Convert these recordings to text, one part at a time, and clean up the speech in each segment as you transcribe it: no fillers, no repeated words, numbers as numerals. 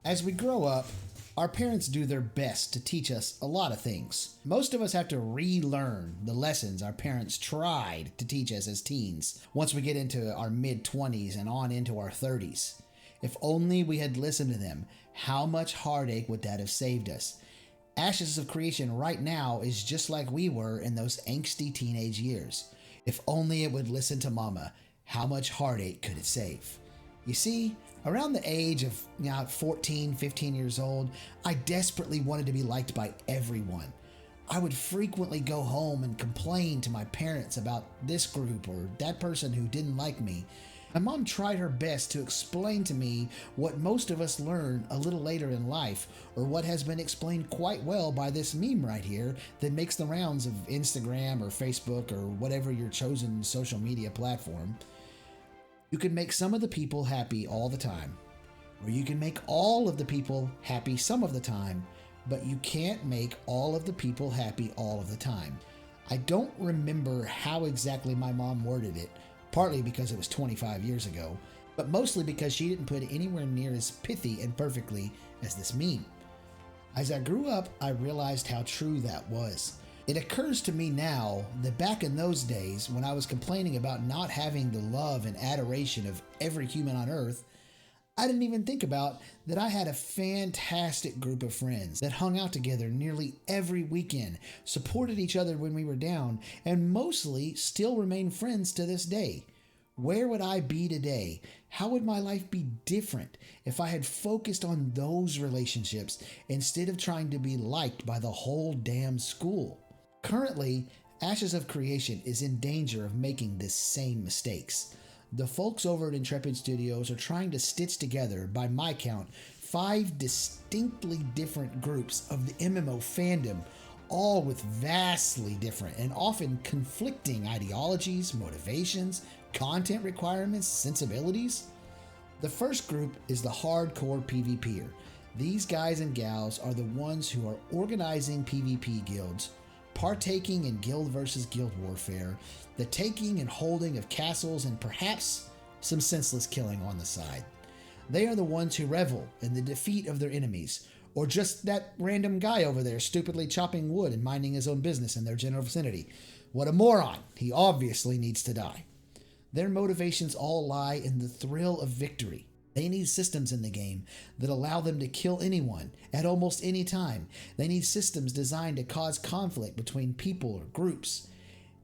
As we grow up, our parents do their best to teach us a lot of things. Most of us have to relearn the lessons our parents tried to teach us as teens once we get into our mid-20s and on into our 30s. If only we had listened to them, how much heartache would that have saved us? Ashes of Creation right now is just like we were in those angsty teenage years. If only it would listen to Mama, how much heartache could it save? You see, around the age of 14, 15 years old, I desperately wanted to be liked by everyone. I would frequently go home and complain to my parents about this group or that person who didn't like me. My mom tried her best to explain to me what most of us learn a little later in life, or what has been explained quite well by this meme right here that makes the rounds of Instagram or Facebook or whatever your chosen social media platform. You can make some of the people happy all the time, or you can make all of the people happy some of the time, but you can't make all of the people happy all of the time. I don't remember how exactly my mom worded it, partly because it was 25 years ago, but mostly because she didn't put it anywhere near as pithy and perfectly as this meme. As I grew up, I realized how true that was. It occurs to me now that back in those days, when I was complaining about not having the love and adoration of every human on earth, I didn't even think about that I had a fantastic group of friends that hung out together nearly every weekend, supported each other when we were down, and mostly still remain friends to this day. Where would I be today? How would my life be different if I had focused on those relationships instead of trying to be liked by the whole damn school? Currently, Ashes of Creation is in danger of making the same mistakes. The folks over at Intrepid Studios are trying to stitch together, by my count, 5 distinctly different groups of the MMO fandom, all with vastly different and often conflicting ideologies, motivations, content requirements, sensibilities. The first group is the hardcore PvPer. These guys and gals are the ones who are organizing PvP guilds, partaking in guild versus guild warfare, the taking and holding of castles, and perhaps some senseless killing on the side. They are the ones who revel in the defeat of their enemies, or just that random guy over there stupidly chopping wood and minding his own business in their general vicinity. What a moron! He obviously needs to die. Their motivations all lie in the thrill of victory. They need systems in the game that allow them to kill anyone at almost any time. They need systems designed to cause conflict between people or groups.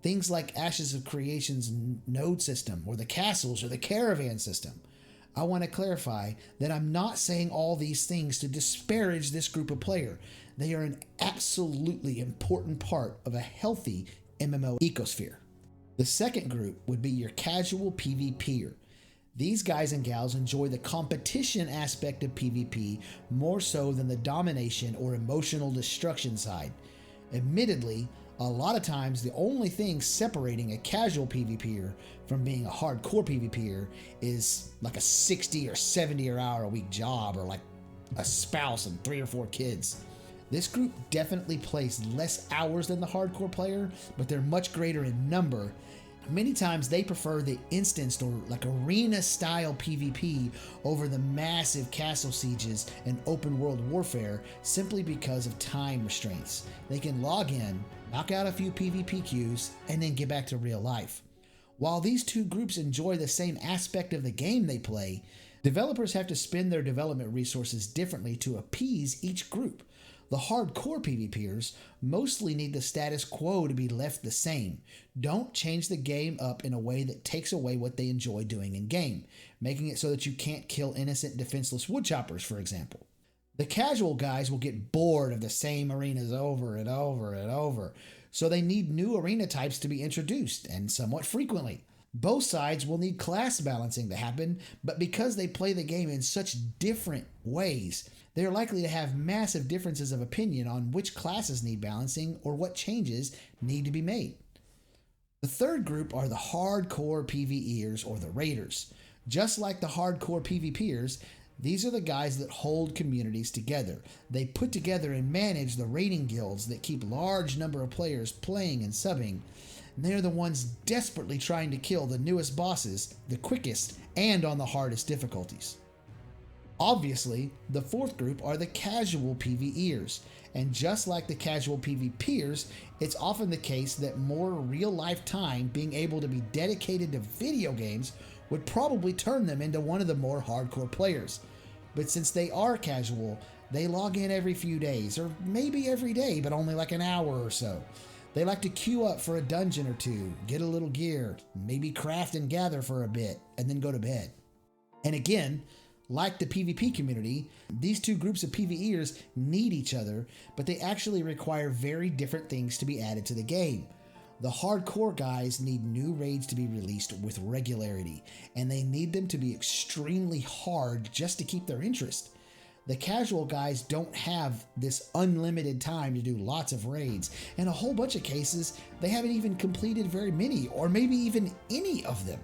Things like Ashes of Creation's node system, or the castles, or the caravan system. I want to clarify that I'm not saying all these things to disparage this group of player. They are an absolutely important part of a healthy MMO ecosphere. The second group would be your casual PvPer. These guys and gals enjoy the competition aspect of PvP more so than the domination or emotional destruction side. Admittedly, a lot of times the only thing separating a casual PvPer from being a hardcore PvPer is like a 60 or 70 hour a week job, or like a spouse and 3 or 4 kids. This group definitely plays less hours than the hardcore player, but they're much greater in number. Many times they prefer the instanced or like arena style PvP over the massive castle sieges and open world warfare simply because of time restraints. They can log in, knock out a few PvP queues, and then get back to real life. While these two groups enjoy the same aspect of the game they play, developers have to spend their development resources differently to appease each group. The hardcore PvPers mostly need the status quo to be left the same. Don't change the game up in a way that takes away what they enjoy doing in game, making it so that you can't kill innocent defenseless woodchoppers, for example. The casual guys will get bored of the same arenas over and over and over, so they need new arena types to be introduced, and somewhat frequently. Both sides will need class balancing to happen, but because they play the game in such different ways, they are likely to have massive differences of opinion on which classes need balancing or what changes need to be made. The third group are the hardcore PvEers, or the raiders. Just like the hardcore PvPers, these are the guys that hold communities together. They put together and manage the raiding guilds that keep large number of players playing and subbing. And they are the ones desperately trying to kill the newest bosses, the quickest, and on the hardest difficulties. Obviously, the fourth group are the casual PvEers, and just like the casual PvPers, it's often the case that more real-life time being able to be dedicated to video games would probably turn them into one of the more hardcore players. But since they are casual, they log in every few days, or maybe every day, but only like an hour or so. They like to queue up for a dungeon or two, get a little gear, maybe craft and gather for a bit, and then go to bed. And again, like the PvP community, these two groups of PvEers need each other, but they actually require very different things to be added to the game. The hardcore guys need new raids to be released with regularity, and they need them to be extremely hard just to keep their interest. The casual guys don't have this unlimited time to do lots of raids. In a whole bunch of cases, they haven't even completed very many, or maybe even any of them.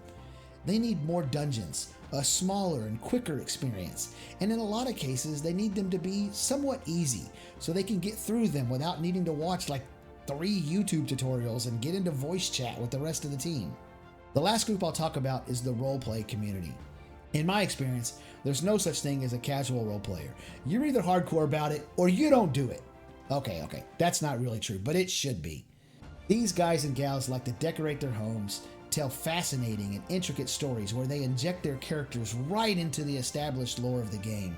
They need more dungeons, a smaller and quicker experience, and in a lot of cases, they need them to be somewhat easy, so they can get through them without needing to watch like 3 YouTube tutorials and get into voice chat with the rest of the team. The last group I'll talk about is the roleplay community. In my experience, there's no such thing as a casual role player. You're either hardcore about it or you don't do it. Okay, that's not really true, but it should be. These guys and gals like to decorate their homes, tell fascinating and intricate stories where they inject their characters right into the established lore of the game.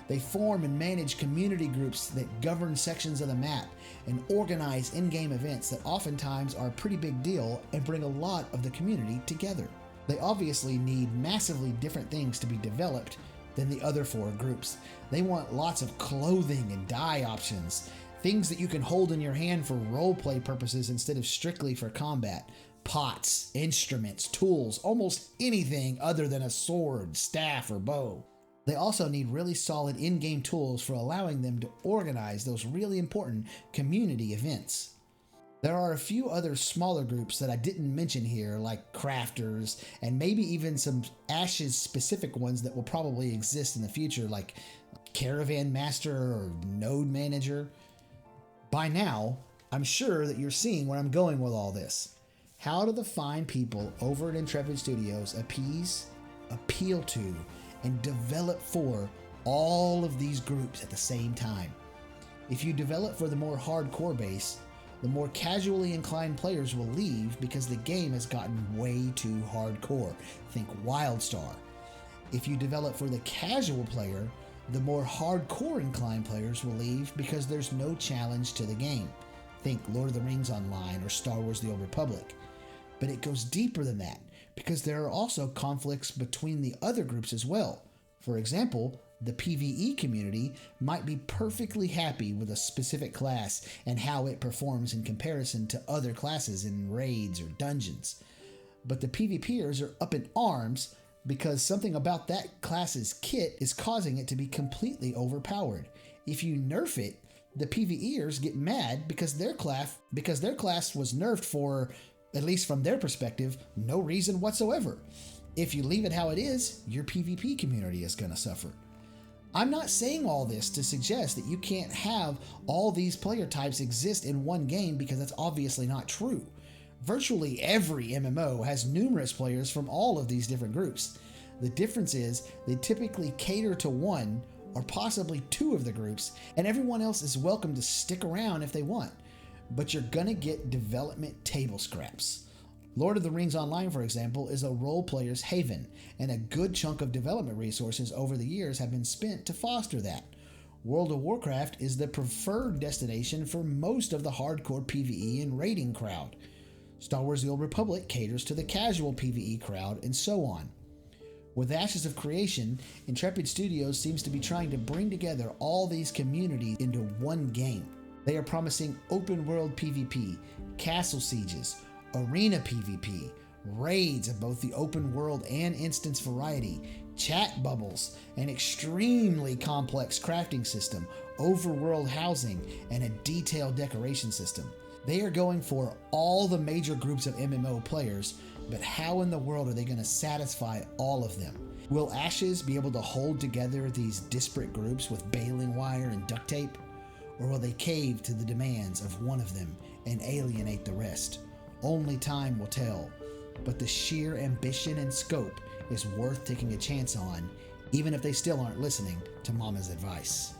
They form and manage community groups that govern sections of the map and organize in-game events that oftentimes are a pretty big deal and bring a lot of the community together. They obviously need massively different things to be developed than the other 4 groups. They want lots of clothing and dye options, things that you can hold in your hand for roleplay purposes instead of strictly for combat, pots, instruments, tools, almost anything other than a sword, staff, or bow. They also need really solid in-game tools for allowing them to organize those really important community events. There are a few other smaller groups that I didn't mention here, like crafters, and maybe even some Ashes specific ones that will probably exist in the future, like Caravan Master or Node Manager. By now, I'm sure that you're seeing where I'm going with all this. How do the fine people over at Intrepid Studios appease, appeal to, and develop for all of these groups at the same time? If you develop for the more hardcore base, the more casually inclined players will leave because the game has gotten way too hardcore. Think WildStar. If you develop for the casual player, the more hardcore inclined players will leave because there's no challenge to the game. Think Lord of the Rings Online or Star Wars The Old Republic. But it goes deeper than that because there are also conflicts between the other groups as well. For example, the PvE community might be perfectly happy with a specific class and how it performs in comparison to other classes in raids or dungeons. But the PvPers are up in arms because something about that class's kit is causing it to be completely overpowered. If you nerf it, the PvEers get mad because their class was nerfed for, at least from their perspective, no reason whatsoever. If you leave it how it is, your PvP community is going to suffer. I'm not saying all this to suggest that you can't have all these player types exist in one game, because that's obviously not true. Virtually every MMO has numerous players from all of these different groups. The difference is they typically cater to one or possibly 2 of the groups, and everyone else is welcome to stick around if they want. But you're gonna get development table scraps. Lord of the Rings Online, for example, is a role player's haven, and a good chunk of development resources over the years have been spent to foster that. World of Warcraft is the preferred destination for most of the hardcore PvE and raiding crowd. Star Wars The Old Republic caters to the casual PvE crowd, and so on. With Ashes of Creation, Intrepid Studios seems to be trying to bring together all these communities into one game. They are promising open world PvP, castle sieges, arena PvP, raids of both the open world and instance variety, chat bubbles, an extremely complex crafting system, overworld housing, and a detailed decoration system. They are going for all the major groups of MMO players, but how in the world are they going to satisfy all of them? Will Ashes be able to hold together these disparate groups with baling wire and duct tape? Or will they cave to the demands of one of them and alienate the rest? Only time will tell, but the sheer ambition and scope is worth taking a chance on, even if they still aren't listening to Mama's advice.